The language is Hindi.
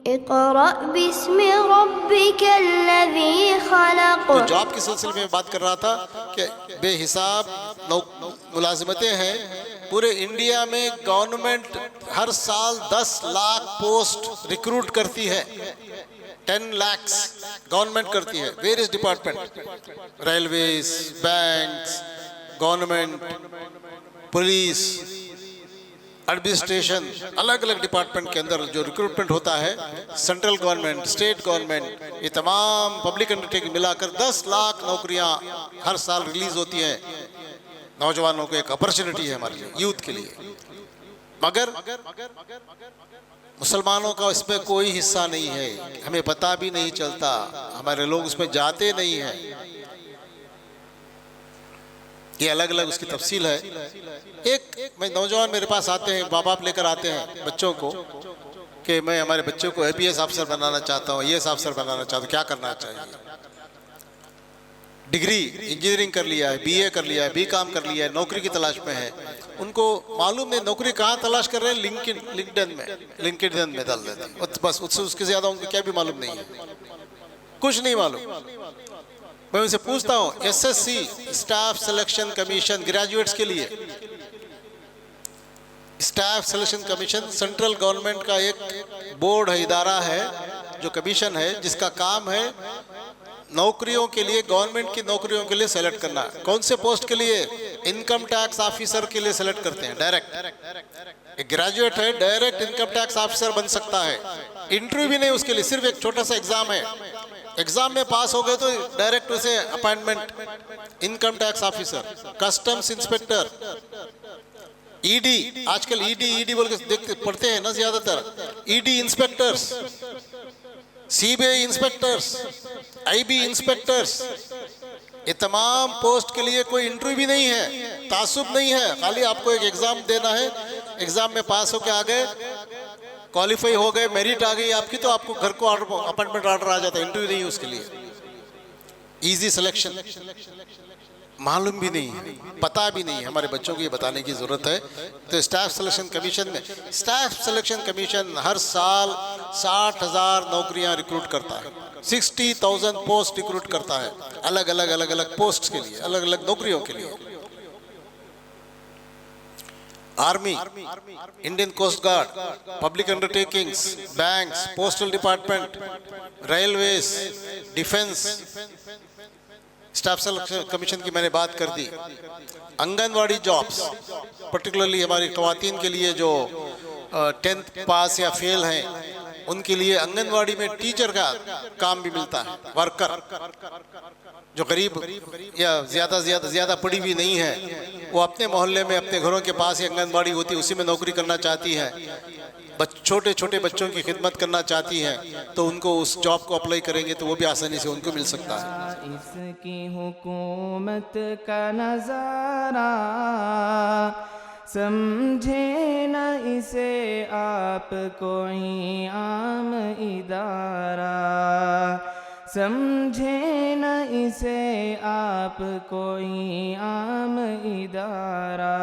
इक़रा बिस्मि रब्बिकल्लज़ी खलक़। तो जॉब के सिलसिले में बात कर रहा था कि बेहिसाब मुलाजिमतें हैं पूरे इंडिया में। गवर्नमेंट हर साल 10 लाख पोस्ट रिक्रूट करती है, 10 lakhs गवर्नमेंट करती है। Various department, railways, banks, government, police, administration, अलग अलग डिपार्टमेंट के अंदर जो रिक्रूटमेंट होता है, सेंट्रल गवर्नमेंट, स्टेट गवर्नमेंट, ये तमाम पब्लिक अंडरटेकिंग मिलाकर 10 लाख नौकरियां हर साल रिलीज होती हैं। नौजवानों को एक अपॉर्चुनिटी है हमारे लिए, यूथ के लिए। मगर मुसलमानों का इसमें कोई हिस्सा नहीं है, हमें पता भी नहीं चलता, हमारे लोग उसमें जाते नहीं हैं। ये अलग अलग उसकी तफसील है। एक मैं नौजवान मेरे पास आते हैं, माँ बाप लेकर आते हैं बच्चों को कि मैं हमारे बच्चों को IPS अफसर बनाना चाहता हूँ, IAS अफसर बनाना चाहता हूँ, क्या करना चाहिए? डिग्री इंजीनियरिंग कर लिया है, BA कर लिया है, BCom कर लिया है, नौकरी की तलाश में है। उनको मालूम नहीं नौकरी कहाँ तलाश कर रहे हैं, लिंक्डइन में डाल देते हैं बस, उसके ज़्यादा उनको क्या भी मालूम नहीं है, कुछ नहीं मालूम। मैं उनसे पूछता हूँ SSC staff selection commission graduates के लिए, staff selection commission central government का एक बोर्ड है, इदारा है, जो कमीशन है, जिसका काम है नौकरियों के लिए, गवर्नमेंट की नौकरियों के लिए सेलेक्ट करना। कौन से पोस्ट के लिए? इनकम टैक्स ऑफिसर के लिए सेलेक्ट करते हैं डायरेक्ट। एक ग्रेजुएट है, डायरेक्ट इनकम टैक्स ऑफिसर बन सकता है, इंटरव्यू भी नहीं उसके लिए, सिर्फ एक छोटा सा एग्जाम है, एग्जाम में पास हो गए तो डायरेक्ट उसे appointment. Income tax officer, customs inspector, ED, आजकल ED बोल के देखते पढ़ते हैं ना ज्यादातर, ED inspectors, CBI inspectors, IB inspectors, ये तमाम पोस्ट के लिए कोई इंटरव्यू भी नहीं है, तासुब नहीं है, खाली आपको एक एग्जाम देना है, एग्जाम में पास होके आ गए, क्वालिफाई हो गए, मेरिट आ गई आपकी, तो आपको घर को अपॉइंटमेंट ऑर्डर आ जाता है, इंटरव्यू नहीं उसके लिए। इजी सिलेक्शन, मालूम भी नहीं है, पता भी नहीं, हमारे बच्चों को ये बताने की जरूरत है। तो स्टाफ सिलेक्शन कमीशन में, स्टाफ सिलेक्शन कमीशन हर साल 60,000 नौकरियां रिक्रूट करता है, 60,000 पोस्ट रिक्रूट करता है, अलग अलग पोस्ट के लिए, अलग अलग नौकरियों के लिए। Army, Indian coast guard, public undertakings, banks, postal department, railways, defence, staff selection commission की मैंने बात कर दी। आंगनवाड़ी जॉब्स, पर्टिकुलरली हमारी ख़वातीन के लिए जो 10th पास या फेल हैं, उनके लिए आंगनवाड़ी में टीचर का काम भी मिलता है, वर्कर। जो गरीब या ज़्यादा पढ़ी हुई नहीं है, वो अपने मोहल्ले में, अपने घरों के पास ही आंगनबाड़ी होती है, उसी में नौकरी करना चाहती है, छोटे छोटे बच्चों की खिदमत करना चाहती हैं, तो उनको उस जॉब को अप्लाई करेंगे तो वो भी आसानी से उनको मिल सकता है। इसकी हुकूमत का नज़ारा समझे न इसे आप कोई आम इदारा, समझे न इसे आप कोई आम इदारा।